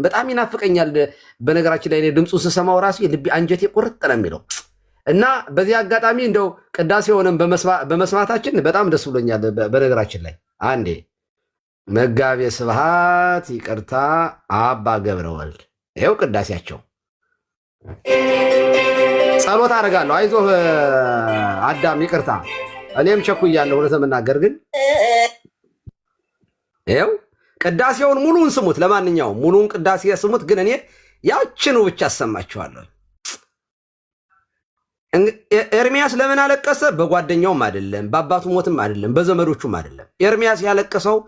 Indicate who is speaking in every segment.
Speaker 1: በጣም ይናፍቀኛል። በነገራችን ላይ ድምፁ ስሰማው ራሱ ልቤ አንጀቴ ቁርጥ ነው የሚለው እና በዚህ አጋጣሚ እንደው ቅዳሴውንም በመስማታችን በጣም ደስ ብሎኛል። በነገራችን ላይ አንዴ መጋቤ ስብሐት ይቅርታ አባ ገብረ ወልድ ይኸው ቅዳሴያቸው ጸሎት አደርጋለሁ። አይዞህ አዳም ይቅርታ፣ እኔም ቸኩያለሁ። እውነት ለመናገር ግን ይኸው ቅዳሴውን ሙሉውን ስሙት። ለማንኛውም ሙሉውን ቅዳሴ ስሙት፣ ግን እኔ ያችኑ ብቻ አሰማችኋለሁ። ኤርሚያስ ለምን አለቀሰ? በጓደኛውም አይደለም፣ በአባቱ ሞትም አይደለም፣ በዘመዶቹም አይደለም። ኤርሚያስ ያለቀሰው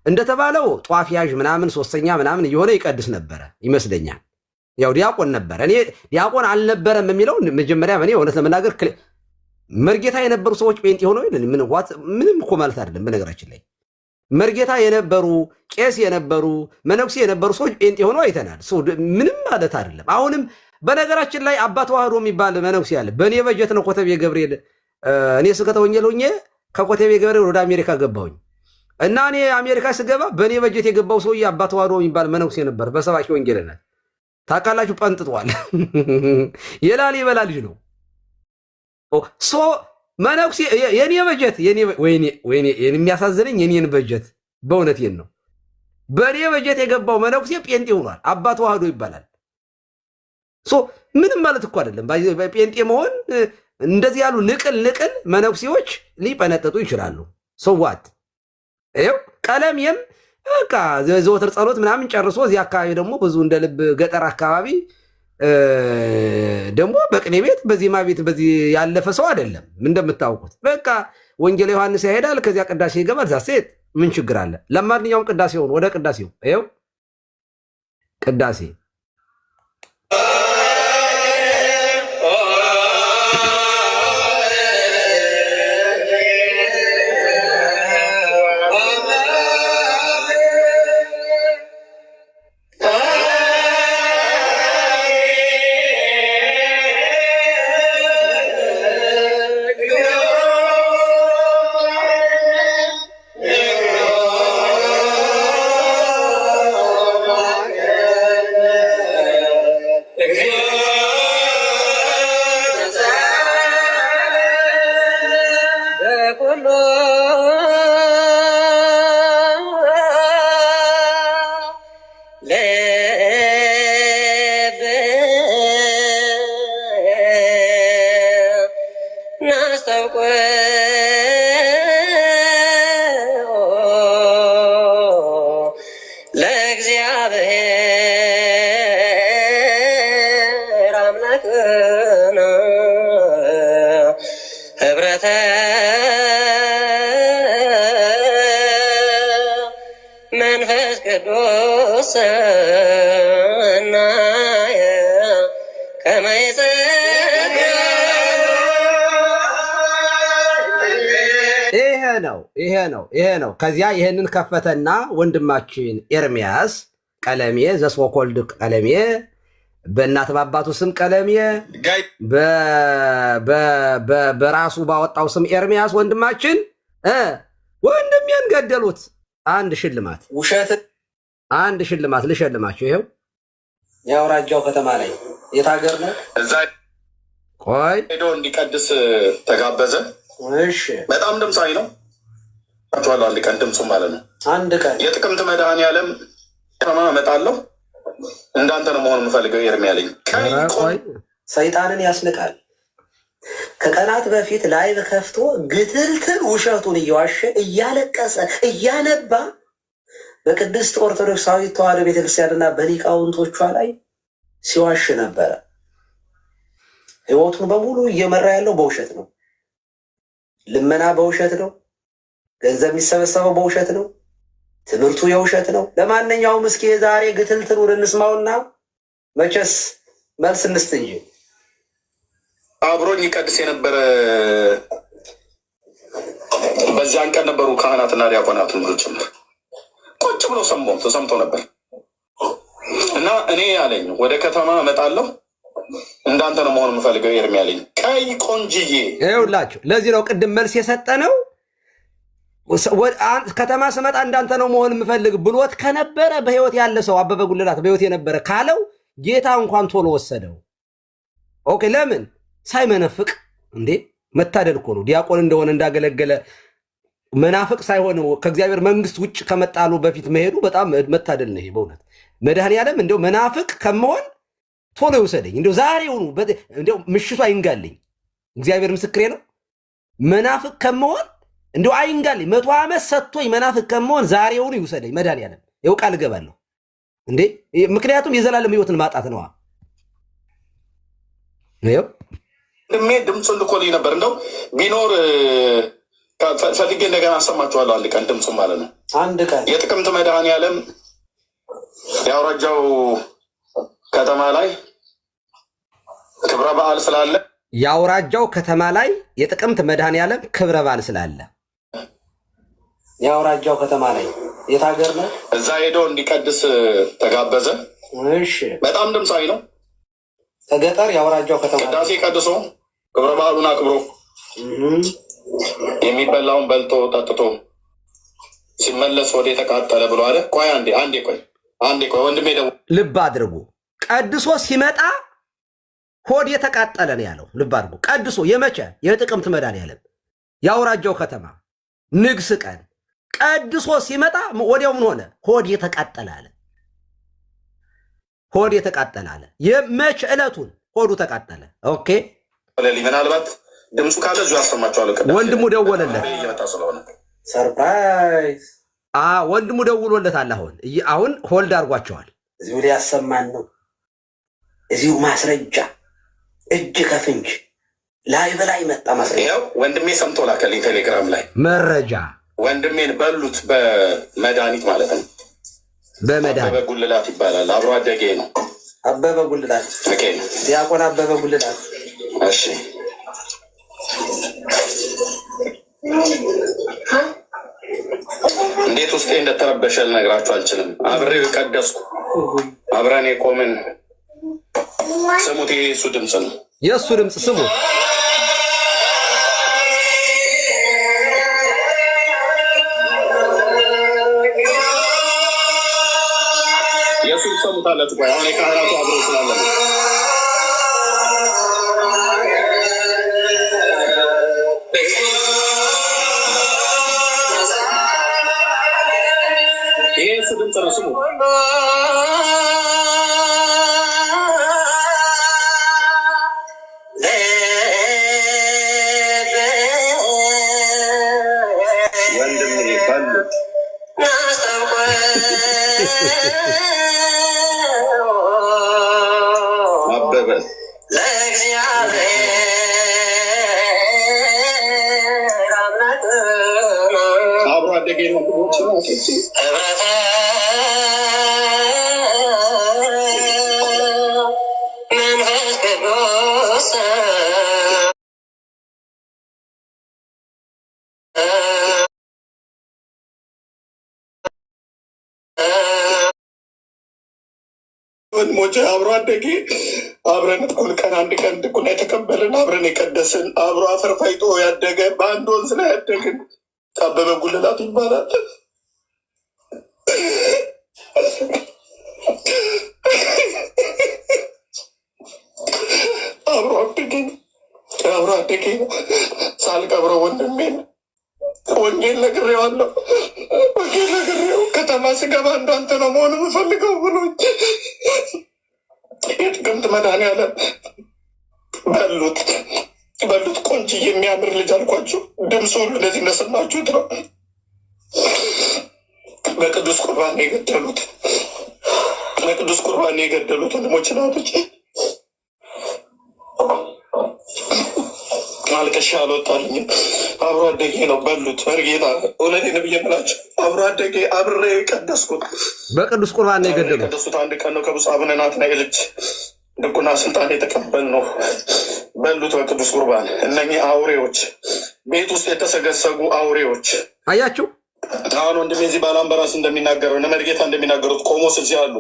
Speaker 1: እንደተባለው ጧፍ ያዥ ምናምን ሶስተኛ ምናምን እየሆነ ይቀድስ ነበረ ይመስለኛል። ያው ዲያቆን ነበረ። እኔ ዲያቆን አልነበረም የሚለው መጀመሪያ እኔ እውነት ለመናገር መርጌታ የነበሩ ሰዎች ጴንጤ ሆነው ምንም እኮ ማለት አይደለም። በነገራችን ላይ መርጌታ የነበሩ ቄስ የነበሩ መነኩሴ የነበሩ ሰዎች ጴንጤ ሆነው አይተናል። ምንም ማለት አይደለም። አሁንም በነገራችን ላይ አባ ተዋህዶ የሚባል መነኩሴ ያለ በእኔ በጀት ነው ኮተቤ ገብርኤል እኔ ስብከተ ወንጌል ሆኜ ከኮተቤ ገብርኤል ወደ አሜሪካ ገባሁኝ እና እኔ አሜሪካ ስገባ በእኔ በጀት የገባው ሰውዬ አባ ተዋህዶ የሚባል መነኩሴ ነበር። በሰባኪ ወንጌልነት ታውቃላችሁ፣ ጠንጥጧል። የላሊበላ ልጅ ነው። መነኩሴ የኔ በጀት ወይኔ የሚያሳዝነኝ የኔን በጀት በእውነቴን ነው። በእኔ በጀት የገባው መነኩሴ ጴንጤ ሆኗል። አባ ተዋህዶ ይባላል። ምንም ማለት እኮ አይደለም። ጴንጤ መሆን እንደዚህ ያሉ ንቅል መነኩሴዎች ሊጠነጠጡ ይችላሉ። ሰዋት ይኸው ቀለሜም በቃ ዘወትር ጸሎት ምናምን ጨርሶ እዚህ አካባቢ ደግሞ ብዙ እንደ ልብ ገጠር አካባቢ ደግሞ በቅኔ ቤት በዜማ ቤት በዚህ ያለፈ ሰው አይደለም። እንደምታውቁት በቃ ወንጌል ዮሐንስ ያሄዳል፣ ከዚያ ቅዳሴ ይገባል። ዛሴት ምን ችግር አለ? ለማንኛውም ቅዳሴውን ወደ ቅዳሴው ይኸው ቅዳሴ
Speaker 2: ለእግዚአብሔር አምላክነ ህብረተ መንፈስ ቅዱስ ሰናየ ከመ
Speaker 1: ይሄ ነው። ከዚያ ይሄንን ከፈተና ወንድማችን ኤርሚያስ ቀለሜ ዘስወኮልድ ቀለሜ በእናት ባባቱ ስም ቀለሜ በራሱ ባወጣው ስም ኤርሚያስ ወንድማችን ወንድሜን ገደሉት። አንድ ሽልማት ልሸልማችሁ። ይሄው የአውራጃው ከተማ ላይ የታገር ነው። እዛ ቆይ ሄዶ እንዲቀድስ ተጋበዘ። እሺ በጣም ድምፃዊ ነው። አንድ ቀን ድምፁ ማለት ነው። አንድ ቀን የጥቅምት መድኃኔዓለም እመጣለሁ እንዳንተ ነው መሆን የምፈልገው ኤርሚ አለኝ።
Speaker 3: ሰይጣንን ያስንቃል። ከቀናት በፊት ላይቭ ከፍቶ ግትልትል ውሸቱን እየዋሸ እያለቀሰ እያነባ በቅድስት ኦርቶዶክሳዊት ተዋሕዶ ቤተክርስቲያንና በሊቃውንቶቿ ላይ ሲዋሽ ነበረ። ህይወቱን በሙሉ እየመራ ያለው በውሸት ነው። ልመና በውሸት ነው። ገንዘብ የሚሰበሰበው በውሸት ነው። ትምህርቱ የውሸት ነው። ለማንኛውም እስኪ ዛሬ ግትልትሉን እንስማውና መቼስ መልስ እንስጥ እንጂ።
Speaker 2: አብሮኝ ይቀድስ የነበረ በዚያን ቀን ነበሩ ካህናትና ዲያቆናት ጭምር ቁጭ ብሎ ተሰምቶ ነበር እና እኔ አለኝ ወደ ከተማ እመጣለሁ እንዳንተ ነው መሆን የምፈልገው ኤርሚ አለኝ። አይ ቆንጅዬ
Speaker 1: ይኸውላችሁ ለዚህ ነው ቅድም መልስ የሰጠነው። ከተማ ስመጣ እንዳንተ ነው መሆን የምፈልግ ብሎት ከነበረ በህይወት ያለ ሰው አበበ ጉልላት በህይወት የነበረ ካለው ጌታ እንኳን ቶሎ ወሰደው። ኦኬ ለምን ሳይመነፍቅ እንዴ? መታደል እኮ ነው። ዲያቆን እንደሆነ እንዳገለገለ መናፍቅ ሳይሆን ከእግዚአብሔር መንግስት ውጭ ከመጣሉ በፊት መሄዱ በጣም መታደል ነው። ይሄ በእውነት መድኃኔዓለም እንደው መናፍቅ ከመሆን ቶሎ ይውሰደኝ። እንደው ዛሬውኑ እንደው ምሽቱ አይንጋልኝ። እግዚአብሔር ምስክሬ ነው። መናፍቅ ከመሆን እንደው አይንጋልኝ። 100 ዓመት ሰጥቶኝ መናፍቅ ከመሆን ዛሬውኑ ይውሰደኝ መድኃኔዓለም። ይኸው ቃል እገባለሁ እንዴ። ምክንያቱም የዘላለም ህይወትን ማጣት ነዋ። ይኸው
Speaker 2: ድሜ ድምፁን ልኮልኝ ነበር። እንደው ቢኖር ፈልጌ እንደገና አሰማችኋለሁ። አንድ ቀን ድምፁ ማለት ነው።
Speaker 3: አንድ ቀን
Speaker 2: የጥቅምት መድኃኔዓለም የአውራጃው ከተማ ላይ ክብረ በዓል ስላለ
Speaker 1: የአውራጃው ከተማ ላይ የጥቅምት መድኃኔዓለም ክብረ በዓል ስላለ
Speaker 3: የአውራጃው ከተማ ላይ የት ሀገር ነው?
Speaker 2: እዛ ሄዶ እንዲቀድስ ተጋበዘ።
Speaker 3: እሺ
Speaker 2: በጣም ድምፃዊ ነው።
Speaker 3: ከገጠር የአውራጃው ከተማ
Speaker 2: ቅዳሴ ቀድሶ ክብረ በዓሉን አክብሮ የሚበላውን በልቶ ጠጥቶ ሲመለስ ወደ የተቃጠለ ብሎ አለ። ቆይ አንዴ ቆይ ወንድሜ ደው
Speaker 1: ልብ አድርጉ። ቀድሶ ሲመጣ ሆድ የተቃጠለ ነው ያለው። ልብ አድርጉ። ቀድሶ የመቼ የጥቅምት መድኃኔዓለም የአውራጃው ከተማ ንግስ ቀን ቀድሶ ሲመጣ ወዲያው ምን ሆነ? ሆድ የተቃጠለ አለ። ሆድ የተቃጠለ አለ። የመቼ ዕለቱን ሆዱ ተቃጠለ። ኦኬ
Speaker 2: ምናልባት ድምፁ ካለ እዚሁ አሰማችኋለሁ።
Speaker 1: ወንድሙ ደወለለት።
Speaker 3: ሰርፕራይዝ
Speaker 1: ወንድሙ ደውሎለታል። አሁን ሆልድ አድርጓቸዋል።
Speaker 3: እዚሁ ሊያሰማን ነው። እዚሁ ማስረጃ እጅ ከፍንጅ ላይ በላይ መጣ ማስረጃ።
Speaker 2: ይኸው ወንድሜ ሰምቶ ላከልኝ ቴሌግራም ላይ መረጃ። ወንድሜን በሉት በመድኃኒት ማለት ነው። አበበ ጉልላት ይባላል። አብሮ አደጌ ነው።
Speaker 3: አበበ ጉልላት ዲያቆን አበበ ጉልላት።
Speaker 2: እሺ እንዴት ውስጤ እንደተረበሸ ልነግራችሁ አልችልም። አብሬው ቀደስኩ፣ አብረን የቆምን። ስሙት፣ የሱ ድምፅ ነው።
Speaker 1: የእሱ ድምፅ ስሙት።
Speaker 2: የሱን ሰሙታላችሁ። ቆይ አሁን የካህናቱ አብሮ ስላለ ነው። ይሄ የሱ ድምፅ ነው። ስሙ። ወንድሜ በሉት አበበ አብሮ አደጌ ነው። ወንድሞቼ አብሮ አደጌ አብረን እኩል ቀን አንድ ቀን ድቁና የተቀበልን አብረን የቀደስን አብሮ አፈር ፋይቶ ያደገ በአንድ ወንዝ ላይ ያደግን አበበ ጉልላት ይባላል። አብሮ አደጌ ነው። ሳልቀብረው ወንድሜን ወንጌል ነግሬዋለሁ። ወንጌል ነግሬው ከተማ ስገባ እንዳንተ ነው መሆን የምፈልገው ብሎ የጥቅምት መድኃኔዓለም በሉት ቆንጆ የሚያምር ልጅ አልኳችሁ። ድምፁ ሁሉ እንደዚህ እንደሰማችሁት ነው። በቅዱስ ቁርባን የገደሉት ወንድሞች ናቶች። አልቅሻ አልወጣልኝም። አብሮ አደጌ ነው። በሉት በርጌታ እውነቴን ብዬ የምላቸው አብሮ አደጌ አብሬ ቀደስኩት።
Speaker 1: በቅዱስ ቁርባን የገደሉት
Speaker 2: ቀደሱት አንድ ቀን ነው። ከብፁዕ አቡነ ናትናኤል እጅ ድቁና ስልጣን የተቀበል ነው። በሉት በቅዱስ ቁርባን። እነኚህ አውሬዎች ቤት ውስጥ የተሰገሰጉ አውሬዎች
Speaker 1: አያችሁ።
Speaker 2: አሁን ወንድሜ እዚህ ባላምበራስ እንደሚናገረው ነመድጌታ እንደሚናገሩት ቆሞስ እዚህ አሉ።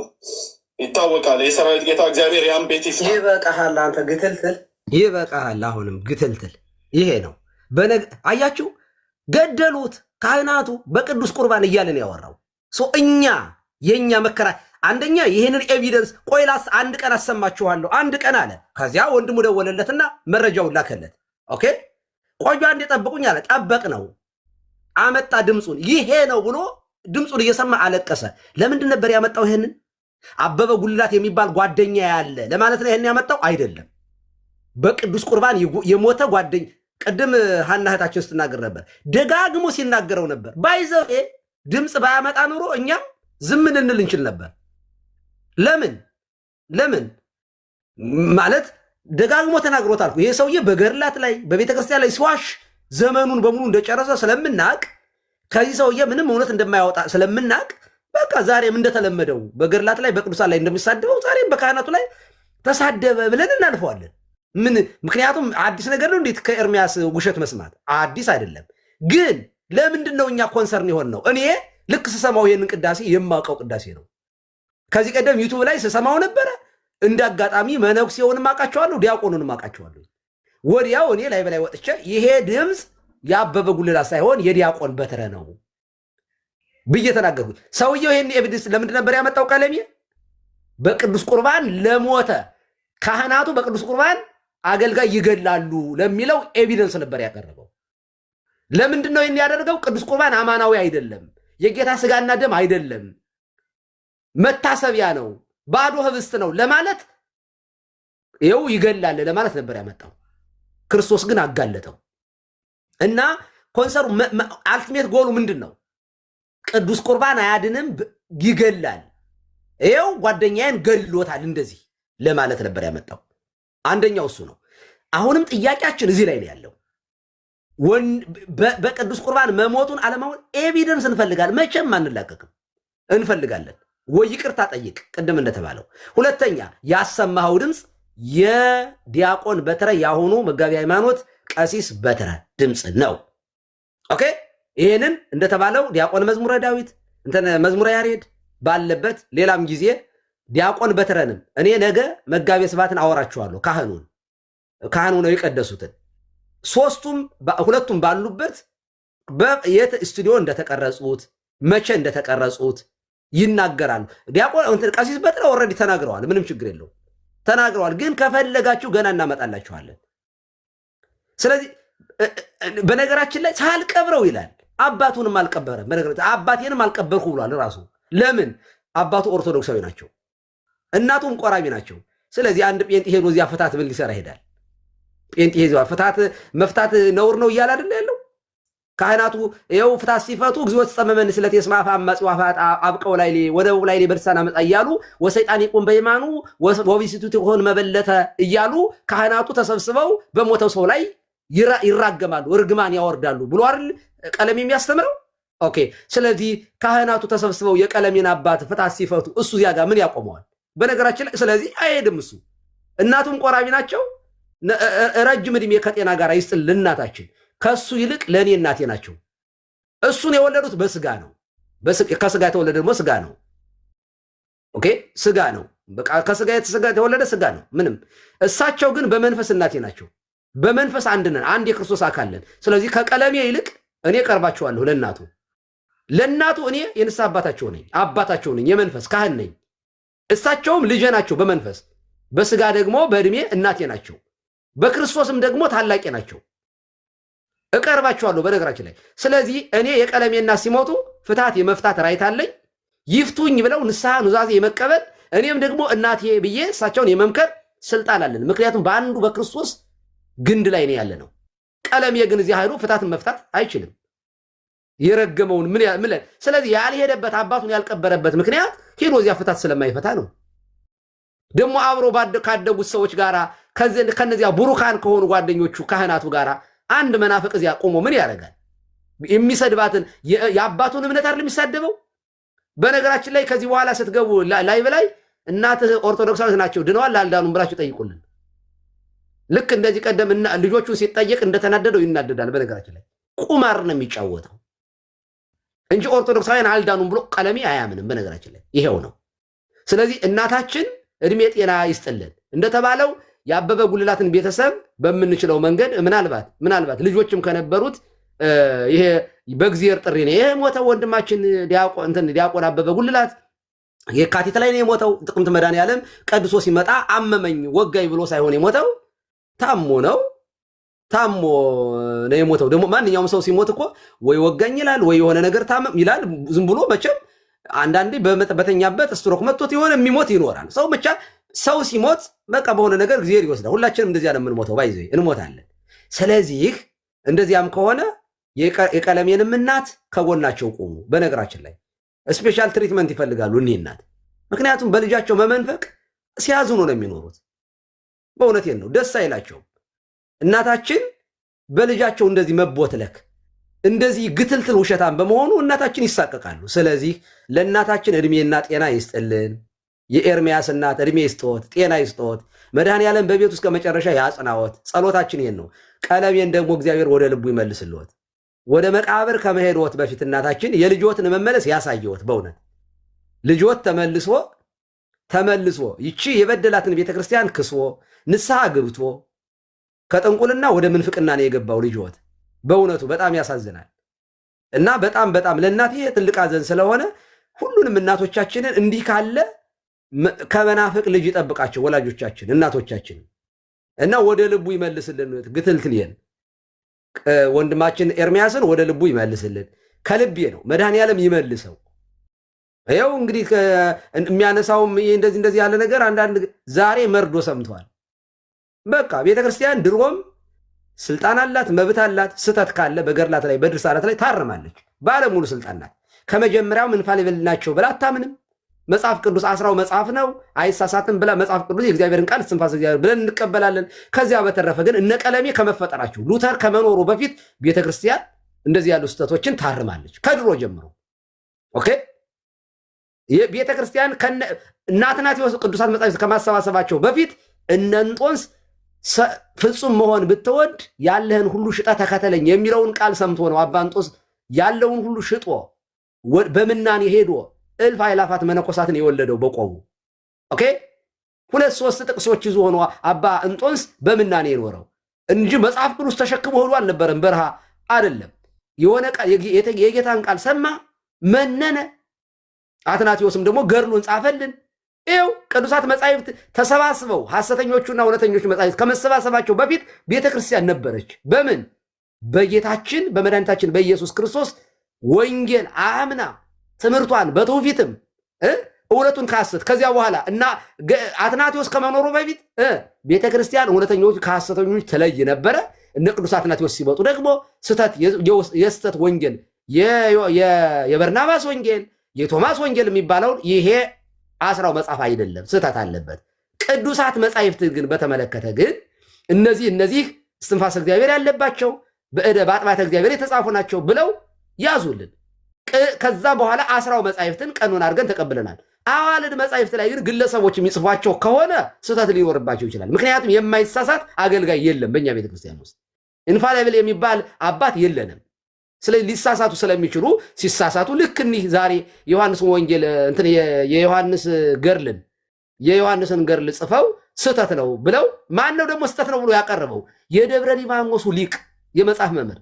Speaker 2: ይታወቃል። የሰራዊት ጌታ እግዚአብሔር ያን ቤት
Speaker 3: ይበቃሃል አንተ ግትልትል
Speaker 1: ይበቃል። አሁንም ግትልትል ይሄ ነው። አያችሁ ገደሉት ካህናቱ በቅዱስ ቁርባን እያለን ያወራው እኛ የኛ መከራ አንደኛ ይሄንን ኤቪደንስ ቆይላስ አንድ ቀን አሰማችኋለሁ አንድ ቀን አለ። ከዚያ ወንድሙ ደወለለትና መረጃውን ላከለት። ኦኬ ቆዩ አንድ ጠብቁኝ አለ። ጠበቅ ነው አመጣ ድምፁን ይሄ ነው ብሎ ድምፁን እየሰማ አለቀሰ። ለምንድን ነበር ያመጣው? ይሄንን አበበ ጉልላት የሚባል ጓደኛ ያለ ለማለት ነው ይሄን ያመጣው አይደለም። በቅዱስ ቁርባን የሞተ ጓደኛ ቅድም ሀና እህታችን ስትናገር ነበር፣ ደጋግሞ ሲናገረው ነበር። ባይዘው ድምፅ ባያመጣ ኑሮ እኛም ዝም ልንል እንችል ነበር። ለምን ማለት ደጋግሞ ተናግሮታል። ይሄ ሰውዬ በገድላት ላይ በቤተክርስቲያን ላይ ሲዋሽ ዘመኑን በሙሉ እንደጨረሰ ስለምናቅ ከዚህ ሰውዬ ምንም እውነት እንደማያወጣ ስለምናቅ በቃ ዛሬም እንደተለመደው በገድላት ላይ በቅዱሳን ላይ እንደሚሳደበው ዛሬም በካህናቱ ላይ ተሳደበ ብለን እናልፈዋለን። ምክንያቱም አዲስ ነገር ነው። እንዴት ከኤርሚያስ ውሸት መስማት አዲስ አይደለም። ግን ለምንድን ነው እኛ ኮንሰርን የሆን ነው? እኔ ልክ ስሰማው ይህንን ቅዳሴ የማውቀው ቅዳሴ ነው። ከዚህ ቀደም ዩቱብ ላይ ስሰማው ነበረ። እንደ አጋጣሚ መነኩሴውንም አውቃቸዋለሁ፣ ዲያቆኑንም አውቃቸዋለሁ። ወዲያው እኔ ላይ በላይ ወጥቼ ይሄ ድምፅ የአበበ ጉልላት ሳይሆን የዲያቆን በትረ ነው ብዬ ተናገርኩት። ሰውየው ይህን ኤቪደንስ ለምንድን ነበር ያመጣው? ቀለሜ በቅዱስ ቁርባን ለሞተ ካህናቱ በቅዱስ ቁርባን አገልጋይ ይገላሉ ለሚለው ኤቪደንስ ነበር ያቀረበው። ለምንድን ነው ይህን ያደርገው? ቅዱስ ቁርባን አማናዊ አይደለም፣ የጌታ ስጋና ደም አይደለም፣ መታሰቢያ ነው፣ ባዶ ህብስት ነው ለማለት ይኸው ይገላል ለማለት ነበር ያመጣው። ክርስቶስ ግን አጋለጠው እና ኮንሰሩ አልቲሜት ጎሉ ምንድን ነው? ቅዱስ ቁርባን አያድንም፣ ይገላል። ይኸው ጓደኛዬን ገሎታል እንደዚህ ለማለት ነበር ያመጣው። አንደኛው እሱ ነው። አሁንም ጥያቄያችን እዚህ ላይ ነው ያለው። በቅዱስ ቁርባን መሞቱን አለማወቅ ኤቪደንስ እንፈልጋለን። መቼም አንላቀቅም፣ እንፈልጋለን። ወይ ይቅርታ ጠይቅ፣ ቅድም እንደተባለው። ሁለተኛ ያሰማኸው ድምፅ የዲያቆን በትረ ያሁኑ መጋቢ ሃይማኖት ቀሲስ በትረ ድምፅ ነው። ኦኬ ይህንን እንደተባለው ዲያቆን መዝሙረ ዳዊት መዝሙረ ያሬድ ባለበት ሌላም ጊዜ ዲያቆን በትረንም እኔ ነገ መጋቢ ስብሐትን አወራችኋለሁ። ካህኑ ነው የቀደሱትን ሁለቱም ባሉበት የት ስቱዲዮ እንደተቀረጹት መቼ እንደተቀረጹት ይናገራሉ። ዲያቆን ቀሲስ በትረ ኦልሬዲ ተናግረዋል። ምንም ችግር የለው ተናግረዋል። ግን ከፈለጋችሁ ገና እናመጣላችኋለን። ስለዚህ በነገራችን ላይ ሳልቀብረው ይላል። አባቱንም አልቀበረም። አባቴንም አልቀበርኩ ብሏል ራሱ። ለምን? አባቱ ኦርቶዶክሳዊ ናቸው፣ እናቱም ቆራቢ ናቸው። ስለዚህ አንድ ጴንጤ ሄዶ እዚያ ፍታት ምን ሊሰራ ይሄዳል? ጴንጤ ሄዶ መፍታት ነውር ነው እያለ አይደል ያለው? ካህናቱ ይኸው ፍታት ሲፈቱ እግዚኦ ተጸመመን ስለት የስማፋ አማጽዋፋት አብቀው ላይ ወደው ላይ በልሳና መጣ እያሉ ወሰይጣን ይቆም በየማኑ ወቢሲቱ ይሆን መበለተ እያሉ ካህናቱ ተሰብስበው በሞተው ሰው ላይ ይራገማሉ፣ እርግማን ያወርዳሉ ብሎ አይደል ቀለም የሚያስተምረው? ኦኬ። ስለዚህ ካህናቱ ተሰብስበው የቀለሜን አባት ፍታት ሲፈቱ እሱ እዚያ ጋር ምን ያቆመዋል? በነገራችን ላይ ስለዚህ አይሄድም እሱ። እናቱም ቆራቢ ናቸው። ረጅም ዕድሜ ከጤና ጋር ይስጥል እናታችን። ከሱ ይልቅ ለእኔ እናቴ ናቸው። እሱን የወለዱት በስጋ ነው። ከስጋ የተወለደ ደግሞ ስጋ ነው። ኦኬ ስጋ ነው። በቃ ከስጋ የተወለደ ስጋ ነው። ምንም። እሳቸው ግን በመንፈስ እናቴ ናቸው። በመንፈስ አንድ ነን፣ አንድ የክርስቶስ አካል ነን። ስለዚህ ከቀለሜ ይልቅ እኔ ቀርባቸዋለሁ ለእናቱ እኔ የንስሐ አባታቸው ነኝ፣ የመንፈስ ካህን ነኝ። እሳቸውም ልጄ ናቸው በመንፈስ፣ በስጋ ደግሞ በእድሜ እናቴ ናቸው፣ በክርስቶስም ደግሞ ታላቄ ናቸው። እቀርባቸዋለሁ በነገራችን ላይ። ስለዚህ እኔ የቀለሜ እናት ሲሞቱ ፍታት የመፍታት ራይት አለኝ። ይፍቱኝ ብለው ንስሐ ኑዛዜ የመቀበል እኔም ደግሞ እናቴ ብዬ እሳቸውን የመምከር ስልጣን አለን። ምክንያቱም በአንዱ በክርስቶስ ግንድ ላይ ነው ያለ ነው። ቀለሜ ግን እዚህ ኃይሉ ፍታትን መፍታት አይችልም። የረገመውን ምን ስለዚህ ያልሄደበት አባቱን ያልቀበረበት ምክንያት ሄዶ እዚያ ፍታት ስለማይፈታ ነው። ደግሞ አብሮ ካደጉት ሰዎች ጋር ከነዚያ ቡሩካን ከሆኑ ጓደኞቹ ካህናቱ ጋር አንድ መናፍቅ እዚያ ቆሞ ምን ያደርጋል? የሚሰድባትን የአባቱን እምነት አይደል የሚሳደበው? በነገራችን ላይ ከዚህ በኋላ ስትገቡ ላይ በላይ እናትህ ኦርቶዶክሳዊት ናቸው ድነዋል አልዳኑም ብላችሁ ጠይቁልን። ልክ እንደዚህ ቀደም ልጆቹን ሲጠየቅ እንደተናደደው ይናደዳል። በነገራችን ላይ ቁማር ነው የሚጫወተው እንጂ ኦርቶዶክሳውያን አልዳኑም ብሎ ቀለሜ አያምንም። በነገራችን ላይ ይሄው ነው። ስለዚህ እናታችን እድሜ ጤና ይስጥልን። እንደተባለው የአበበ ጉልላትን ቤተሰብ በምንችለው መንገድ ምናልባት ልጆችም ከነበሩት ይሄ በእግዚአብሔር ጥሪ ነው ይሄ ሞተው ወንድማችን ዲያቆን አበበ ጉልላት የካቲት ላይ ነው የሞተው። ጥቅምት መድኃኔዓለም ቀድሶ ሲመጣ አመመኝ ወጋኝ ብሎ ሳይሆን የሞተው ታሞ ነው የሞተው። ደግሞ ማንኛውም ሰው ሲሞት እኮ ወይ ወጋኝ ይላል ወይ የሆነ ነገር ታመም ይላል። ዝም ብሎ መቼም አንዳንዴ በተኛበት ስትሮክ መጥቶት የሆነ የሚሞት ይኖራል። ሰው ሲሞት በቃ በሆነ ነገር እግዚአብሔር ይወስዳል። ሁላችንም እንደዚያ ነው የምንሞተው፣ ባይዘ እንሞታለን። ስለዚህ እንደዚያም ከሆነ የቀለሜንም እናት ከጎናቸው ቆሙ። በነገራችን ላይ ስፔሻል ትሪትመንት ይፈልጋሉ እኒህ እናት። ምክንያቱም በልጃቸው መመንፈቅ ሲያዝኑ ነው የሚኖሩት። በእውነቴን ነው፣ ደስ አይላቸውም። እናታችን በልጃቸው እንደዚህ መቦትለክ እንደዚህ ግትልትል ውሸታም በመሆኑ እናታችን ይሳቀቃሉ። ስለዚህ ለእናታችን እድሜና ጤና ይስጥልን። የኤርሚያስ እናት እድሜ ይስጦት፣ ጤና ይስጦት። መድኃኔዓለም በቤት ውስጥ ከመጨረሻ ያጽናወት። ጸሎታችን ይሄን ነው። ቀለሜን ደግሞ እግዚአብሔር ወደ ልቡ ይመልስልዎት። ወደ መቃብር ከመሄድዎት በፊት እናታችን የልጆትን መመለስ ያሳየዎት። በእውነት ልጆት ተመልሶ ይቺ የበደላትን ቤተክርስቲያን ክስዎ ንስሐ ግብቶ ከጥንቁልና ወደ ምንፍቅና ነው የገባው ልጆት። በእውነቱ በጣም ያሳዝናል እና በጣም ለእናት ይሄ ትልቅ ሐዘን ስለሆነ ሁሉንም እናቶቻችንን እንዲህ ካለ ከመናፍቅ ልጅ ይጠብቃቸው ወላጆቻችን እናቶቻችን እና ወደ ልቡ ይመልስልን። ግትልትልየን ወንድማችን ኤርሚያስን ወደ ልቡ ይመልስልን። ከልቤ ነው መድኃኔዓለም ይመልሰው። ይኸው እንግዲህ የሚያነሳውም እንደዚህ ያለ ነገር አንዳንድ ዛሬ መርዶ ሰምተዋል። በቃ ቤተክርስቲያን ድሮም ስልጣን አላት፣ መብት አላት። ስተት ካለ በገድላት ላይ በድርሳናት ላይ ታርማለች። ባለሙሉ ስልጣን ናት። ከመጀመሪያው ምንፋሊብል ናቸው ብላ አታምንም። መጽሐፍ ቅዱስ አስራው መጽሐፍ ነው አይሳሳትም ብላ መጽሐፍ ቅዱስ የእግዚአብሔርን ቃል እስትንፋሰ እግዚአብሔር ብለን እንቀበላለን። ከዚያ በተረፈ ግን እነ ቀለሜ ከመፈጠራቸው ሉተር ከመኖሩ በፊት ቤተክርስቲያን እንደዚህ ያሉ ስተቶችን ታርማለች ከድሮ ጀምሮ። ኦኬ ቤተክርስቲያን እነ አትናቴዎስ ቅዱሳት መጻሕፍት ከማሰባሰባቸው በፊት እነ እንጦንስ ፍጹም መሆን ብትወድ ያለህን ሁሉ ሽጠ ተከተለኝ የሚለውን ቃል ሰምቶ ነው አባ እንጦንስ ያለውን ሁሉ ሽጦ በምናኔ ሄዶ እልፍ አእላፋት መነኮሳትን የወለደው በቆሙ። ኦኬ 2-3 ጥቅሶች ይዞ ሆኖ አባ እንጦንስ በምናኔ የኖረው እንጂ መጽሐፍ ቅዱስ ተሸክሞ ሆኖ አልነበረም። በረሃ አይደለም። የሆነ የጌታን ቃል ሰማ፣ መነነ። አትናቴዎስም ደግሞ ገድሉን ጻፈልን። ይኸው ቅዱሳት መጻሕፍት ተሰባስበው ሐሰተኞቹና እውነተኞቹ መጻሕፍት ከመሰባሰባቸው በፊት ቤተክርስቲያን ነበረች። በምን በጌታችን በመድኃኒታችን በኢየሱስ ክርስቶስ ወንጌል አምና ትምህርቷን በትውፊትም እውነቱን ከሐሰት ከዚያ በኋላ እና አትናቴዎስ ከመኖሩ በፊት ቤተክርስቲያን እውነተኞቹ ከሐሰተኞች ተለይ ነበረ። እነ ቅዱስ አትናቴዎስ ሲመጡ ደግሞ የስተት ወንጌል የበርናባስ ወንጌል የቶማስ ወንጌል የሚባለውን ይሄ አስራው መጽሐፍ አይደለም፣ ስህተት አለበት። ቅዱሳት መጻሕፍት ግን በተመለከተ ግን እነዚህ እስትንፋሰ እግዚአብሔር ያለባቸው በአጥባተ እግዚአብሔር የተጻፉ ናቸው ብለው ያዙልን። ከዛ በኋላ አስራው መጻሕፍትን ቀኑን አድርገን ተቀብለናል። አዋልድ መጻሕፍት ላይ ግን ግለሰቦች የሚጽፏቸው ከሆነ ስህተት ሊኖርባቸው ይችላል። ምክንያቱም የማይሳሳት አገልጋይ የለም በእኛ ቤተክርስቲያን ውስጥ ኢንፋሊብል የሚባል አባት የለንም። ስለዚህ ሊሳሳቱ ስለሚችሉ ሲሳሳቱ ልክ እኒህ ዛሬ ዮሐንስ ወንጌል የዮሐንስን ገድል ጽፈው ስህተት ነው ብለው ማን ነው ደግሞ ስህተት ነው ብሎ ያቀረበው? የደብረ ሊባኖሱ ሊቅ የመጽሐፍ መምህር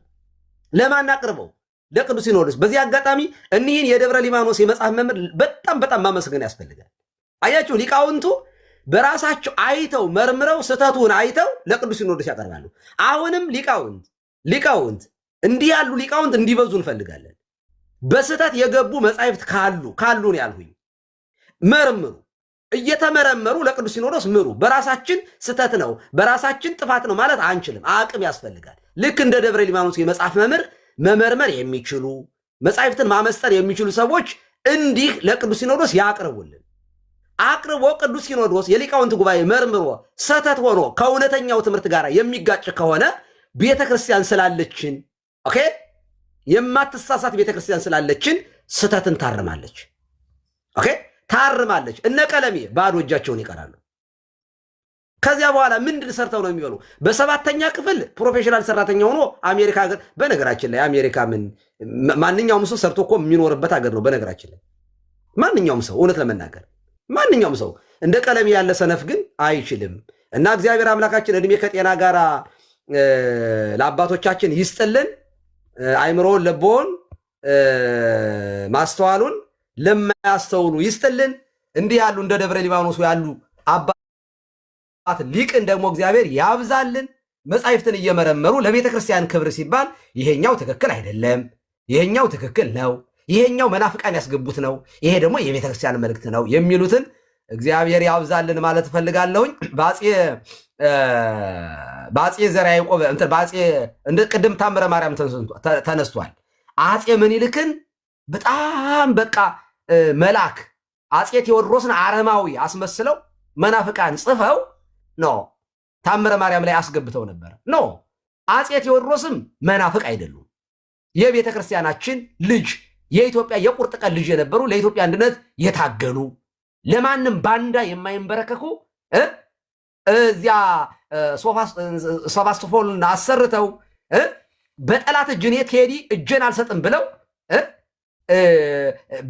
Speaker 1: ለማን አቅርበው? ለቅዱስ ሲኖዶስ። በዚህ አጋጣሚ እኒህን የደብረ ሊባኖስ የመጽሐፍ መምህር በጣም ማመስገን ያስፈልጋል። አያችሁ ሊቃውንቱ በራሳቸው አይተው መርምረው ስህተቱን አይተው ለቅዱስ ሲኖዶስ ያቀርባሉ። አሁንም ሊቃውንት እንዲህ ያሉ ሊቃውንት እንዲበዙ እንፈልጋለን። በስህተት የገቡ መጻሕፍት ካሉ ነው ያልሁኝ። መርምሩ፣ እየተመረመሩ ለቅዱስ ሲኖዶስ ምሩ። በራሳችን ስህተት ነው በራሳችን ጥፋት ነው ማለት አንችልም። አቅም ያስፈልጋል። ልክ እንደ ደብረ ሊባኖስ የመጽሐፍ መምህር መመርመር የሚችሉ መጻሕፍትን ማመስጠር የሚችሉ ሰዎች እንዲህ ለቅዱስ ሲኖዶስ ያቅርቡልን። አቅርቦ ቅዱስ ሲኖዶስ የሊቃውንት ጉባኤ መርምሮ ስህተት ሆኖ ከእውነተኛው ትምህርት ጋር የሚጋጭ ከሆነ ቤተክርስቲያን ስላለችን ኦኬ የማትሳሳት ቤተክርስቲያን ስላለችን ስህተትን ታርማለች። ኦኬ ታርማለች። እነ ቀለሜ ባዶ እጃቸውን ይቀራሉ። ከዚያ በኋላ ምንድን ሰርተው ነው የሚሆኑ? በሰባተኛ ክፍል ፕሮፌሽናል ሰራተኛ ሆኖ አሜሪካ ሀገር። በነገራችን ላይ አሜሪካ ማንኛውም ሰው ሰርቶ እኮ የሚኖርበት ሀገር ነው። በነገራችን ላይ ማንኛውም ሰው እውነት ለመናገር ማንኛውም ሰው እንደ ቀለሜ ያለ ሰነፍ ግን አይችልም። እና እግዚአብሔር አምላካችን እድሜ ከጤና ጋር ለአባቶቻችን ይስጥልን። አይምሮውን ለቦን ማስተዋሉን ለማያስተውሉ ይስጥልን። እንዲህ ያሉ እንደ ደብረ ሊባኖሱ ያሉ አባት ሊቅን ደግሞ እግዚአብሔር ያብዛልን። መጻሕፍትን እየመረመሩ ለቤተ ክርስቲያን ክብር ሲባል ይሄኛው ትክክል አይደለም፣ ይሄኛው ትክክል ነው፣ ይሄኛው መናፍቃን ያስገቡት ነው፣ ይሄ ደግሞ የቤተ ክርስቲያን መልእክት ነው የሚሉትን እግዚአብሔር ያብዛልን ማለት እፈልጋለሁኝ። በአፄ ዘርዓ ያዕቆብ እንደ ቅድም ታምረ ማርያም ተነስቷል። አፄ ምኒልክን በጣም በቃ መልአክ አፄ ቴዎድሮስን አረማዊ አስመስለው መናፍቃን ጽፈው ኖ ታምረ ማርያም ላይ አስገብተው ነበር። ኖ አፄ ቴዎድሮስም መናፍቅ አይደሉም። የቤተ ክርስቲያናችን ልጅ የኢትዮጵያ የቁርጥ ቀን ልጅ የነበሩ ለኢትዮጵያ አንድነት የታገሉ ለማንም ባንዳ የማይንበረከኩ እዚያ ሶባስቶፖልን አሰርተው በጠላት እጅ እኔ ቴዲ እጄን አልሰጥም ብለው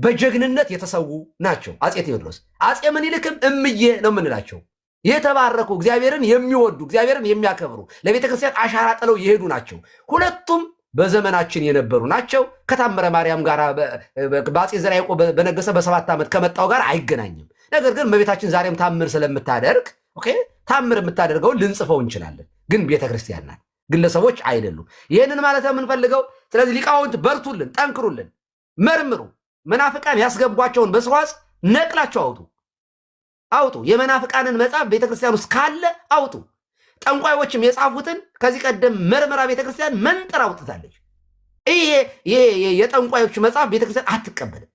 Speaker 1: በጀግንነት የተሰዉ ናቸው አፄ ቴዎድሮስ። አፄ ምኒልክም እምዬ ነው የምንላቸው። የተባረኩ እግዚአብሔርን የሚወዱ እግዚአብሔርን የሚያከብሩ ለቤተ ክርስቲያን አሻራ ጥለው የሄዱ ናቸው። ሁለቱም በዘመናችን የነበሩ ናቸው። ከታምረ ማርያም ጋር በአፄ ዘርዓ ያዕቆብ በነገሰ በ7 ዓመት ከመጣው ጋር አይገናኝም። ነገር ግን እመቤታችን ዛሬም ታምር ስለምታደርግ ታምር የምታደርገውን ልንጽፈው እንችላለን። ግን ቤተ ክርስቲያን ናት፣ ግለሰቦች አይደሉም። ይህንን ማለት የምንፈልገው ስለዚህ ሊቃውንት በርቱልን፣ ጠንክሩልን፣ መርምሩ። መናፍቃን ያስገቧቸውን በሰዋስ ነቅላቸው አውጡ። የመናፍቃንን መጽሐፍ ቤተክርስቲያን ውስጥ ካለ አውጡ። ጠንቋዮችም የጻፉትን ከዚህ ቀደም መርመራ ቤተክርስቲያን መንጠር አውጥታለች። ይሄ የጠንቋዮች መጽሐፍ ቤተክርስቲያን አትቀበልም።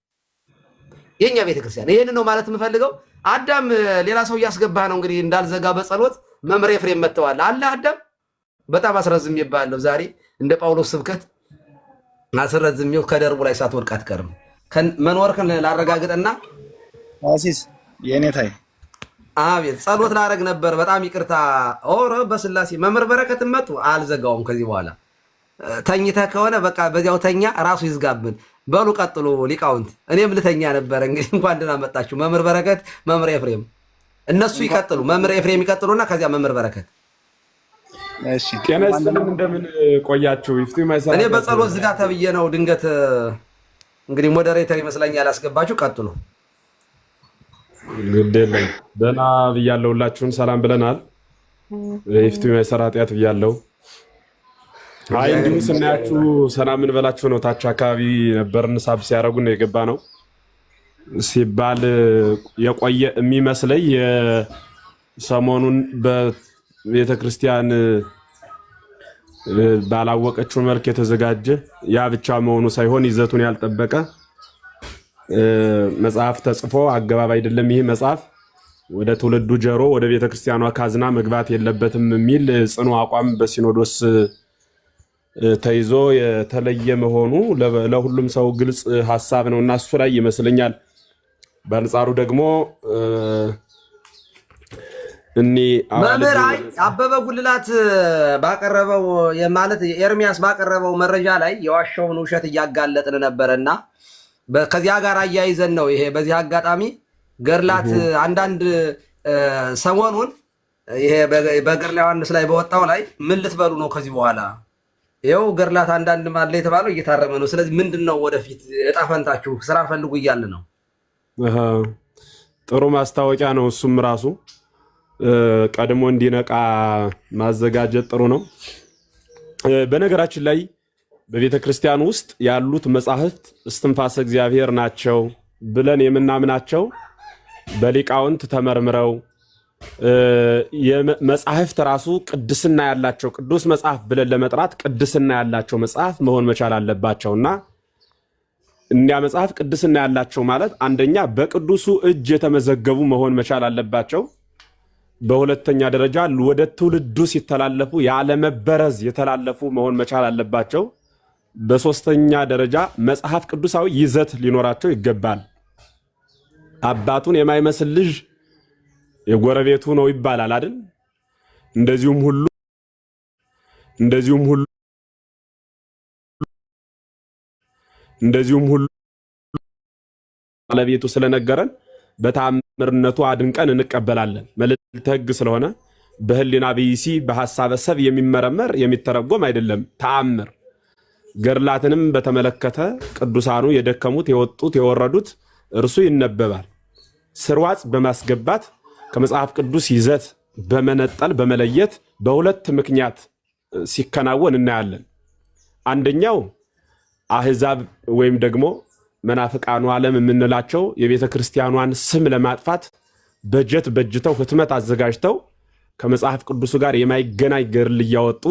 Speaker 1: የኛ ቤተክርስቲያን ይህን ነው ማለት የምፈልገው። አዳም ሌላ ሰው እያስገባህ ነው እንግዲህ እንዳልዘጋ በጸሎት መምህር ኤፍሬም መጥተዋል አለ። አዳም በጣም አስረዝም ይባለው ዛሬ እንደ ጳውሎስ ስብከት አስረዝሜው ከደርቡ ላይ ሳትወድቅ አትቀርም። መኖርክን ላረጋግጥና
Speaker 4: አሲስ የኔታይ
Speaker 1: አቤት ጸሎት ላረግ ነበር። በጣም ይቅርታ። ኦረ በስላሴ መምህር በረከት መጡ። አልዘጋውም ከዚህ በኋላ ተኝተህ ከሆነ በቃ በዚያው ተኛ፣ ራሱ ይዝጋብን። በሉ ቀጥሉ ሊቃውንት። እኔም ልተኛ ነበር። እንግዲህ እንኳን ደህና መጣችሁ መምህር በረከት፣ መምህር ኤፍሬም። እነሱ ይቀጥሉ፣ መምህር ኤፍሬም ይቀጥሉና ከዚያ መምህር በረከት።
Speaker 4: እሺ
Speaker 5: ጤና ይስጥልን። እንደምን ቆያችሁ? ይፍቱ ማይሰራ
Speaker 1: እኔ በጸሎት ዝጋ ተብዬ ነው። ድንገት እንግዲህ ሞዴሬተር ይመስለኛል ያስገባችሁ። ቀጥሉ።
Speaker 5: ግድ የለም ደህና ብያለሁ። ሁላችሁን ሰላም ብለናል። ይፍቱ ማይሰራ ኃጢአት ብያለሁ። አይ እንዲሁ ስናያችሁ ሰላም እንበላችሁ ነው። ታች አካባቢ ነበርን ሳብ ሲያደርጉ ነው የገባ ነው ሲባል የቆየ የሚመስለኝ የሰሞኑን በቤተ ክርስቲያን ባላወቀችው መልክ የተዘጋጀ ያ ብቻ መሆኑ ሳይሆን ይዘቱን ያልጠበቀ መጽሐፍ ተጽፎ አገባብ አይደለም። ይህ መጽሐፍ ወደ ትውልዱ ጀሮ ወደ ቤተ ክርስቲያኗ ካዝና መግባት የለበትም የሚል ጽኑ አቋም በሲኖዶስ ተይዞ የተለየ መሆኑ ለሁሉም ሰው ግልጽ ሐሳብ ነው እና እሱ ላይ ይመስለኛል። በአንጻሩ ደግሞ
Speaker 1: መምህር አበበ ጉልላት ባቀረበው ማለት ኤርሚያስ ባቀረበው መረጃ ላይ የዋሻውን ውሸት እያጋለጥን ነበረና ከዚያ ጋር አያይዘን ነው ይሄ። በዚህ አጋጣሚ ገርላት አንዳንድ ሰሞኑን ይሄ በገርላ ዮሐንስ ላይ በወጣው ላይ ምን ልትበሉ ነው ከዚህ በኋላ? ይኸው ገርላት አንዳንድ ማለ የተባለው እየታረመ ነው። ስለዚህ ምንድነው ወደፊት እጣ ፈንታችሁ? ስራ ፈልጉ እያለ ነው።
Speaker 5: ጥሩ ማስታወቂያ ነው። እሱም ራሱ ቀድሞ እንዲነቃ ማዘጋጀት ጥሩ ነው። በነገራችን ላይ በቤተ ክርስቲያን ውስጥ ያሉት መጻሕፍት እስትንፋሰ እግዚአብሔር ናቸው ብለን የምናምናቸው በሊቃውንት ተመርምረው የመጻሕፍት ራሱ ቅድስና ያላቸው ቅዱስ መጽሐፍ ብለን ለመጥራት ቅድስና ያላቸው መጽሐፍ መሆን መቻል አለባቸውና እንዲያ መጽሐፍ ቅድስና ያላቸው ማለት አንደኛ በቅዱሱ እጅ የተመዘገቡ መሆን መቻል አለባቸው። በሁለተኛ ደረጃ ወደ ትውልዱ ሲተላለፉ ያለመበረዝ የተላለፉ መሆን መቻል አለባቸው። በሶስተኛ ደረጃ መጽሐፍ ቅዱሳዊ ይዘት ሊኖራቸው ይገባል። አባቱን የማይመስል ልጅ የጎረቤቱ ነው ይባላል አይደል? እንደዚሁም ሁሉ ባለቤቱ ስለነገረን በተአምርነቱ አድንቀን እንቀበላለን። መልዕልተ ሕግ ስለሆነ በህሊና ብይሲ በሐሳበ ሰብ የሚመረመር የሚተረጎም አይደለም። ተአምር ገድላትንም በተመለከተ ቅዱሳኑ የደከሙት የወጡት የወረዱት እርሱ ይነበባል። ስርዋጽ በማስገባት ከመጽሐፍ ቅዱስ ይዘት በመነጠል በመለየት በሁለት ምክንያት ሲከናወን እናያለን። አንደኛው አህዛብ ወይም ደግሞ መናፍቃኑ ዓለም የምንላቸው የቤተ ክርስቲያኗን ስም ለማጥፋት በጀት በጅተው ህትመት አዘጋጅተው ከመጽሐፍ ቅዱሱ ጋር የማይገናኝ ገድል እያወጡ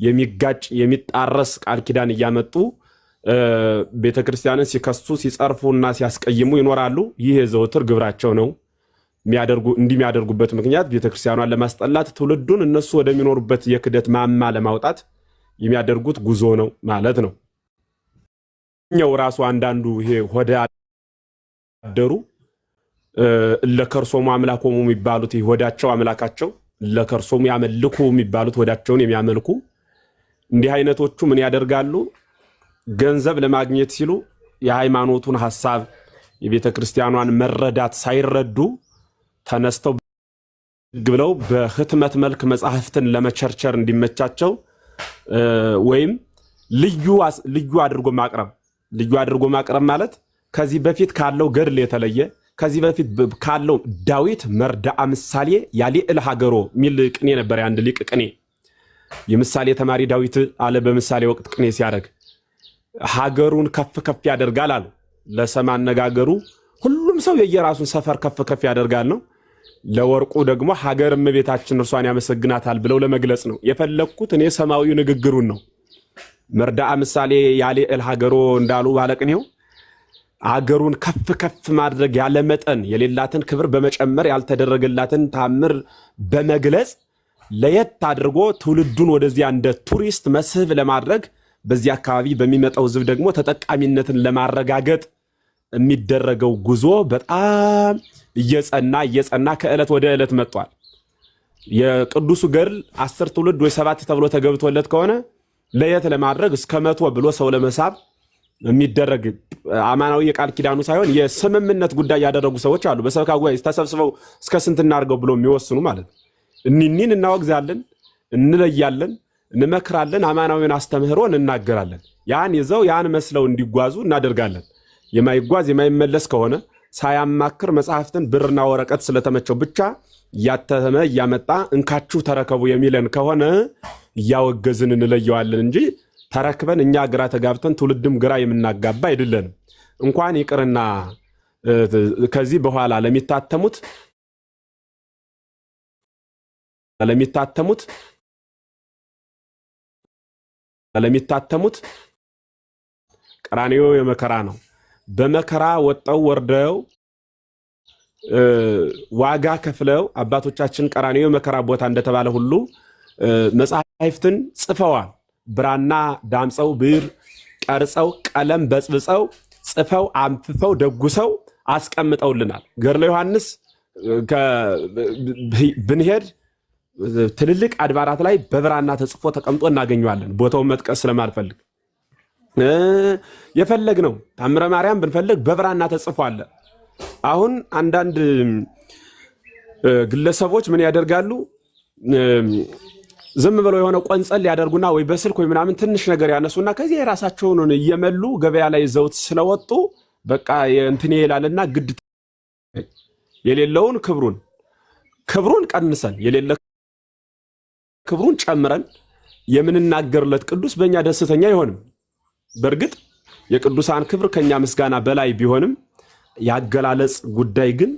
Speaker 5: የሚጋጭ የሚጣረስ ቃል ኪዳን እያመጡ ቤተ ክርስቲያንን ሲከሱ ሲጸርፉና ሲያስቀይሙ ይኖራሉ። ይህ የዘወትር ግብራቸው ነው። እንዲህ የሚያደርጉበት ምክንያት ቤተ ክርስቲያኗን ለማስጠላት ትውልዱን እነሱ ወደሚኖሩበት የክደት ማማ ለማውጣት የሚያደርጉት ጉዞ ነው ማለት ነው። እኛው ራሱ አንዳንዱ ይሄ ሆደ አደሩ ለከርሶሙ አምላኮሙ የሚባሉት ሆዳቸው አምላካቸው ለከርሶሙ ያመልኩ የሚባሉት ሆዳቸውን የሚያመልኩ እንዲህ አይነቶቹ ምን ያደርጋሉ? ገንዘብ ለማግኘት ሲሉ የሃይማኖቱን ሐሳብ የቤተ ክርስቲያኗን መረዳት ሳይረዱ ተነስተው ብለው በህትመት መልክ መጽሐፍትን ለመቸርቸር እንዲመቻቸው ወይም ልዩ አድርጎ ማቅረብ ማለት ከዚህ በፊት ካለው ገድል የተለየ ከዚህ በፊት ካለው ዳዊት መርዳአ ምሳሌ ያሊዕል ሀገሮ ሚል ቅኔ ነበር። አንድ ሊቅ ቅኔ የምሳሌ ተማሪ ዳዊት አለ በምሳሌ ወቅት ቅኔ ሲያደርግ ሀገሩን ከፍ ከፍ ያደርጋል አሉ። ለሰማ አነጋገሩ ሁሉም ሰው የየራሱን ሰፈር ከፍ ከፍ ያደርጋል ነው። ለወርቁ ደግሞ ሀገር እመቤታችን እርሷን ያመሰግናታል ብለው ለመግለጽ ነው የፈለኩት። እኔ ሰማያዊ ንግግሩን ነው። መርዳአ ምሳሌ ያሊዕል ሀገሮ እንዳሉ ባለቅኔው ሀገሩን ከፍ ከፍ ማድረግ ያለ መጠን የሌላትን ክብር በመጨመር ያልተደረገላትን ታምር በመግለጽ ለየት አድርጎ ትውልዱን ወደዚያ እንደ ቱሪስት መስህብ ለማድረግ በዚህ አካባቢ በሚመጣው ህዝብ ደግሞ ተጠቃሚነትን ለማረጋገጥ የሚደረገው ጉዞ በጣም እየጸና ከዕለት ወደ ዕለት መጥቷል። የቅዱሱ ገድል 10 ትውልድ ወይ 7 ተብሎ ተገብቶለት ከሆነ ለየት ለማድረግ እስከ 100 ብሎ ሰው ለመሳብ የሚደረግ አማናዊ የቃል ኪዳኑ ሳይሆን የስምምነት ጉዳይ ያደረጉ ሰዎች አሉ። በሰበካ ጉባኤ ተሰብስበው እስከ ስንት እናድርገው ብሎ የሚወስኑ ማለት ነው። እኒን እናወግዛለን፣ እንለያለን፣ እንመክራለን፣ አማናዊውን አስተምህሮ እንናገራለን። ያን ይዘው ያን መስለው እንዲጓዙ እናደርጋለን። የማይጓዝ የማይመለስ ከሆነ ሳያማክር መጽሐፍትን ብርና ወረቀት ስለተመቸው ብቻ እያተመ እያመጣ እንካችሁ ተረከቡ የሚለን ከሆነ እያወገዝን እንለየዋለን እንጂ ተረክበን እኛ ግራ ተጋብተን ትውልድም ግራ የምናጋባ አይደለንም። እንኳን ይቅርና ከዚህ በኋላ ለሚታተሙት ቀራንዮ የመከራ ነው። በመከራ ወጣው ወርደው ዋጋ ከፍለው አባቶቻችን ቀራንዮ የመከራ ቦታ እንደተባለ ሁሉ መጽሐፍትን ጽፈዋል። ብራና ዳምፀው ብዕር ቀርጸው ቀለም በጽብጸው ጽፈው አንፍፈው ደጉሰው አስቀምጠውልናል። ገድለ ዮሐንስ ብንሄድ ትልልቅ አድባራት ላይ በብራና ተጽፎ ተቀምጦ እናገኘዋለን። ቦታውን መጥቀስ ስለማልፈልግ የፈለግነው ታምረ ማርያም ብንፈልግ በብራና ተጽፏል። አሁን አንዳንድ ግለሰቦች ምን ያደርጋሉ? ዝም ብለው የሆነ ቆንጸል ያደርጉና ወይ በስልክ ወይ ምናምን ትንሽ ነገር ያነሱና ከዚህ የራሳቸውን እየመሉ ገበያ ላይ ዘውት ስለወጡ በቃ እንትን ይላልና ግድ የሌለውን ክብሩን ቀንሰን የሌለ ክብሩን ጨምረን የምንናገርለት ቅዱስ በእኛ ደስተኛ አይሆንም። በእርግጥ የቅዱሳን ክብር ከኛ ምስጋና በላይ ቢሆንም ያገላለጽ ጉዳይ ግን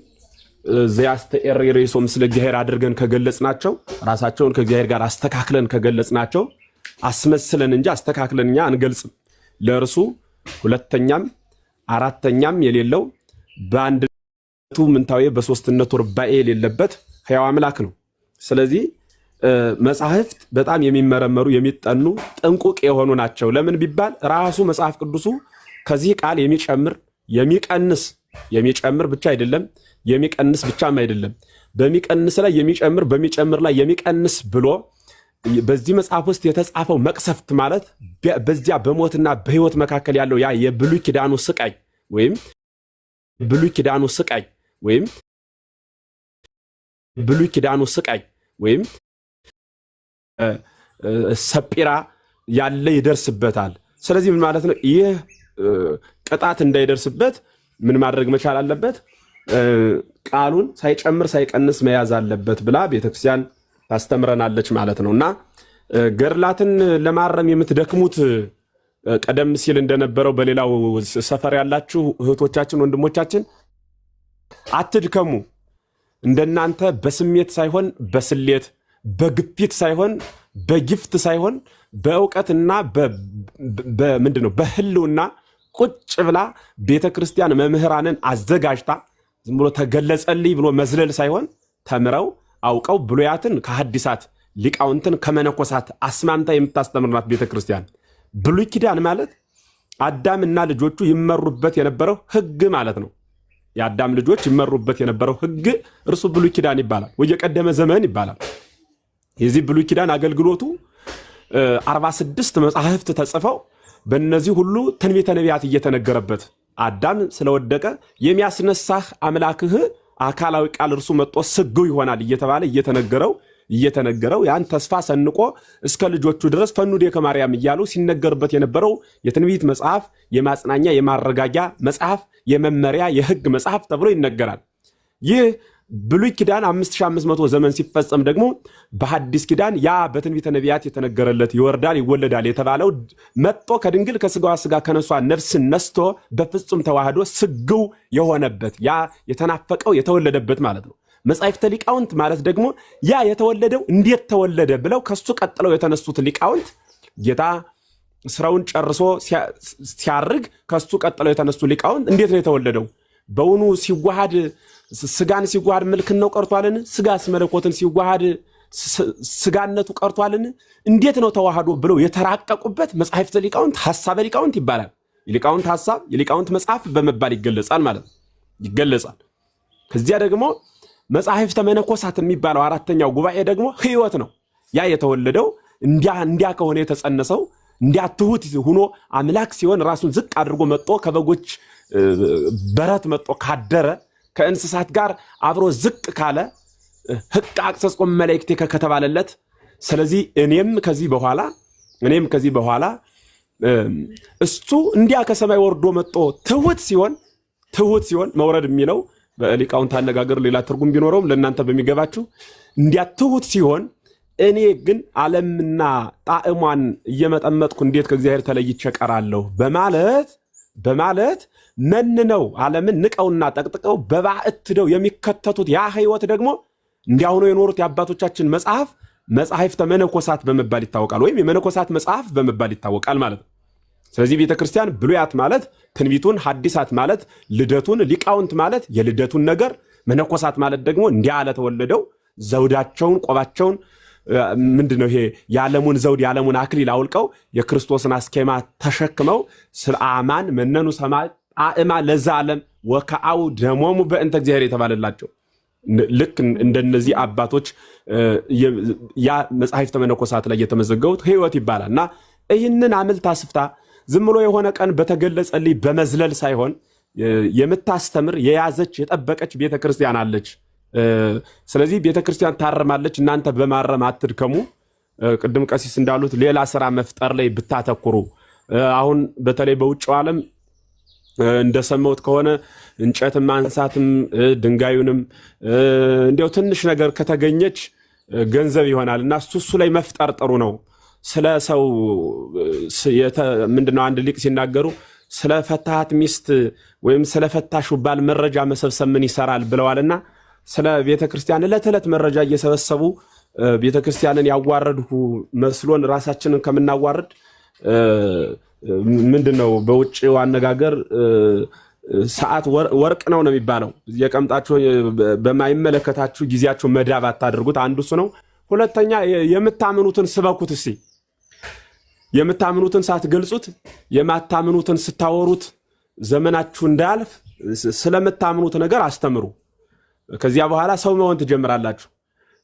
Speaker 5: ዘያስተር ሬሶ ምስለ እግዚአብሔር አድርገን ከገለጽናቸው ራሳቸውን ከእግዚአብሔር ጋር አስተካክለን ከገለጽናቸው አስመስለን እንጂ አስተካክለን እኛ አንገልጽም። ለእርሱ ሁለተኛም አራተኛም የሌለው በአንድነቱ ምንታዊ በሶስትነቱ ርባኤ የሌለበት ሕያው አምላክ ነው። ስለዚህ መጽሐፍት በጣም የሚመረመሩ የሚጠኑ ጥንቁቅ የሆኑ ናቸው። ለምን ቢባል ራሱ መጽሐፍ ቅዱሱ ከዚህ ቃል የሚጨምር ብቻ አይደለም፣ የሚቀንስ ብቻም አይደለም። በሚቀንስ ላይ የሚጨምር በሚጨምር ላይ የሚቀንስ ብሎ በዚህ መጽሐፍ ውስጥ የተጻፈው መቅሰፍት ማለት በዚያ በሞትና በሕይወት መካከል ያለው ያ የብሉይ ኪዳኑ ስቃይ ወይም ሰጲራ ያለ ይደርስበታል። ስለዚህ ምን ማለት ነው? ይህ ቅጣት እንዳይደርስበት ምን ማድረግ መቻል አለበት? ቃሉን ሳይጨምር ሳይቀንስ መያዝ አለበት ብላ ቤተክርስቲያን ታስተምረናለች ማለት ነውና ገድላትን ለማረም የምትደክሙት ቀደም ሲል እንደነበረው በሌላው ሰፈር ያላችሁ እህቶቻችን ወንድሞቻችን አትድከሙ። እንደናንተ በስሜት ሳይሆን በስሌት በግፊት ሳይሆን በጊፍት ሳይሆን በእውቀትና በምንድነው በህልውና ቁጭ ብላ ቤተክርስቲያን መምህራንን አዘጋጅታ ዝም ብሎ ተገለጸልኝ ብሎ መዝለል ሳይሆን ተምረው አውቀው ብሉያትን ከሐዲሳት ሊቃውንትን ከመነኮሳት አስማምታ የምታስተምርናት ቤተክርስቲያን። ብሉይ ኪዳን ማለት አዳምና ልጆቹ ይመሩበት የነበረው ሕግ ማለት ነው። የአዳም ልጆች ይመሩበት የነበረው ሕግ እርሱ ብሉይ ኪዳን ይባላል፣ ወይ የቀደመ ዘመን ይባላል። የዚህ ብሉይ ኪዳን አገልግሎቱ 46 መጻሕፍት ተጽፈው በእነዚህ ሁሉ ትንቢተ ነቢያት እየተነገረበት አዳም ስለወደቀ የሚያስነሳህ አምላክህ አካላዊ ቃል እርሱ መጥቶ ስግው ይሆናል እየተባለ እየተነገረው ያን ተስፋ ሰንቆ እስከ ልጆቹ ድረስ ፈኑዴ ከማርያም እያሉ ሲነገርበት የነበረው የትንቢት መጽሐፍ፣ የማጽናኛ የማረጋጊያ መጽሐፍ፣ የመመሪያ የሕግ መጽሐፍ ተብሎ ይነገራል። ይህ ብሉይ ኪዳን 5500 ዘመን ሲፈጸም ደግሞ በሐዲስ ኪዳን ያ በትንቢተ ነቢያት የተነገረለት ይወርዳል ይወለዳል የተባለው መጥቶ ከድንግል ከስጋዋ ስጋ ከነሷ ነፍስን ነስቶ በፍጹም ተዋህዶ ስግው የሆነበት ያ የተናፈቀው የተወለደበት ማለት ነው። መጻሕፍተ ሊቃውንት ማለት ደግሞ ያ የተወለደው እንዴት ተወለደ ብለው ከሱ ቀጥለው የተነሱት ሊቃውንት ጌታ ስራውን ጨርሶ ሲያርግ ከሱ ቀጥለው የተነሱ ሊቃውንት እንዴት ነው የተወለደው? በውኑ ሲዋሃድ ስጋን ሲዋሃድ ምልክናው ቀርቷልን? ስጋስ መለኮትን ሲዋሃድ ስጋነቱ ቀርቷልን? እንዴት ነው ተዋህዶ ብለው የተራቀቁበት መጻሕፍተ ሊቃውንት ሐሳበ ሊቃውንት ይባላል። የሊቃውንት ሐሳብ የሊቃውንት መጽሐፍ በመባል ይገለጻል ማለት ነው ይገለጻል። ከዚያ ደግሞ መጻሕፍተ መነኮሳት የሚባለው አራተኛው ጉባኤ ደግሞ ሕይወት ነው። ያ የተወለደው እንዲያ ከሆነ የተጸነሰው እንዲያ ትሁት ሆኖ አምላክ ሲሆን ራሱን ዝቅ አድርጎ መጥቶ ከበጎች በረት መጥቶ ካደረ ከእንስሳት ጋር አብሮ ዝቅ ካለ ሕቅ አቅሰጽቆም መላእክቴ ከተባለለት ስለዚህ እኔም ከዚህ በኋላ እሱ እንዲያ ከሰማይ ወርዶ መጥቶ ትሁት ሲሆን መውረድ የሚለው በሊቃውንት አነጋገር ሌላ ትርጉም ቢኖረውም ለእናንተ በሚገባችሁ እንዲያ ትሁት ሲሆን እኔ ግን ዓለምና ጣዕሟን እየመጠመጥኩ እንዴት ከእግዚአብሔር ተለይቼ ቀራለሁ በማለት መንነው ዓለምን ንቀውና ጠቅጥቀው በባዕትደው የሚከተቱት ያ ሕይወት ደግሞ እንዲያሁኑ የኖሩት የአባቶቻችን መጽሐፍተ መነኮሳት በመባል ይታወቃል፣ ወይም የመነኮሳት መጽሐፍ በመባል ይታወቃል ማለት ነው። ስለዚህ ቤተክርስቲያን ብሉያት ማለት ትንቢቱን፣ ሐዲሳት ማለት ልደቱን፣ ሊቃውንት ማለት የልደቱን ነገር፣ መነኮሳት ማለት ደግሞ እንዲያ ለተወለደው ዘውዳቸውን ቆባቸውን ምንድነው ይሄ የዓለሙን ዘውድ የዓለሙን አክሊል አውልቀው የክርስቶስን አስኬማ ተሸክመው ስለ አማን መነኑ ሰማይ አእማ ለዛ ዓለም ወከአው ደሞሙ በእንተ እግዚአብሔር የተባለላቸው ልክ እንደነዚህ አባቶች ያ መጻሕፍተ መነኮሳት ላይ የተመዘገቡት ሕይወት ይባላል እና ይህንን አምልታ ስፍታ ዝም ብሎ የሆነ ቀን በተገለጸልኝ በመዝለል ሳይሆን የምታስተምር የያዘች የጠበቀች ቤተክርስቲያን አለች። ስለዚህ ቤተክርስቲያን ታረማለች። እናንተ በማረም አትድከሙ። ቅድም ቀሲስ እንዳሉት ሌላ ስራ መፍጠር ላይ ብታተኩሩ። አሁን በተለይ በውጭው ዓለም እንደሰማሁት ከሆነ እንጨትም ማንሳትም ድንጋዩንም እንዲያው ትንሽ ነገር ከተገኘች ገንዘብ ይሆናል እና እሱ ላይ መፍጠር ጥሩ ነው። ስለ ሰው ምንድነው አንድ ሊቅ ሲናገሩ ስለ ፈታሃት ሚስት ወይም ስለ ፈታሹ ባል መረጃ መሰብሰብ ምን ይሰራል ብለዋልና ስለ ቤተክርስቲያን ዕለት ዕለት መረጃ እየሰበሰቡ ቤተክርስቲያንን ያዋረድሁ መስሎን ራሳችንን ከምናዋርድ ምንድነው በውጭው አነጋገር ሰዓት ወርቅ ነው የሚባለው። የቀምጣችሁ በማይመለከታችሁ ጊዜያችሁ መዳብ አታድርጉት። አንዱ እሱ ነው። ሁለተኛ የምታምኑትን ስበኩት። እስቲ የምታምኑትን ሳትገልጹት የማታምኑትን ስታወሩት ዘመናችሁ እንዳያልፍ ስለምታምኑት ነገር አስተምሩ። ከዚያ በኋላ ሰው መሆን ትጀምራላችሁ።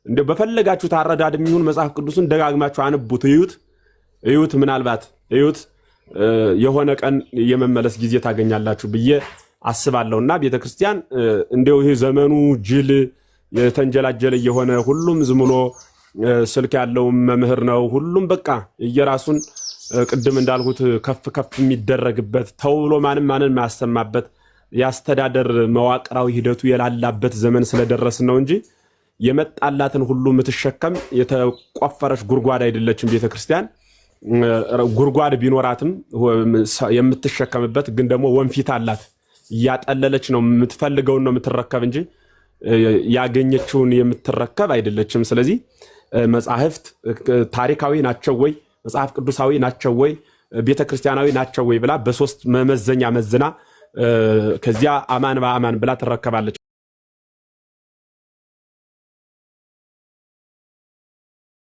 Speaker 5: እንደው በፈለጋችሁት አረዳድ የሚሆን መጽሐፍ ቅዱስን ደጋግማችሁ አንቡት፣ እዩት፣ ምናልባት እዩት፣ የሆነ ቀን የመመለስ ጊዜ ታገኛላችሁ ብዬ አስባለሁና ቤተክርስቲያን እንደው ይሄ ዘመኑ ጅል የተንጀላጀለ የሆነ ሁሉም ዝም ብሎ ስልክ ያለው መምህር ነው። ሁሉም በቃ የራሱን ቅድም እንዳልኩት ከፍ ከፍ የሚደረግበት ተውሎ ማንም ማያሰማበት ያስተዳደር መዋቅራዊ ሂደቱ የላላበት ዘመን ስለደረስን ነው እንጂ የመጣላትን ሁሉ የምትሸከም የተቆፈረች ጉርጓድ አይደለችም ቤተክርስቲያን። ጉርጓድ ቢኖራትም የምትሸከምበት ግን ደግሞ ወንፊት አላት። እያጠለለች ነው የምትፈልገውን ነው የምትረከብ እንጂ ያገኘችውን የምትረከብ አይደለችም። ስለዚህ መጻሕፍት ታሪካዊ ናቸው ወይ መጽሐፍ ቅዱሳዊ ናቸው ወይ ቤተክርስቲያናዊ ናቸው ወይ ብላ በሶስት መመዘኛ መዝና ከዚያ አማን በአማን ብላ ትረከባለች።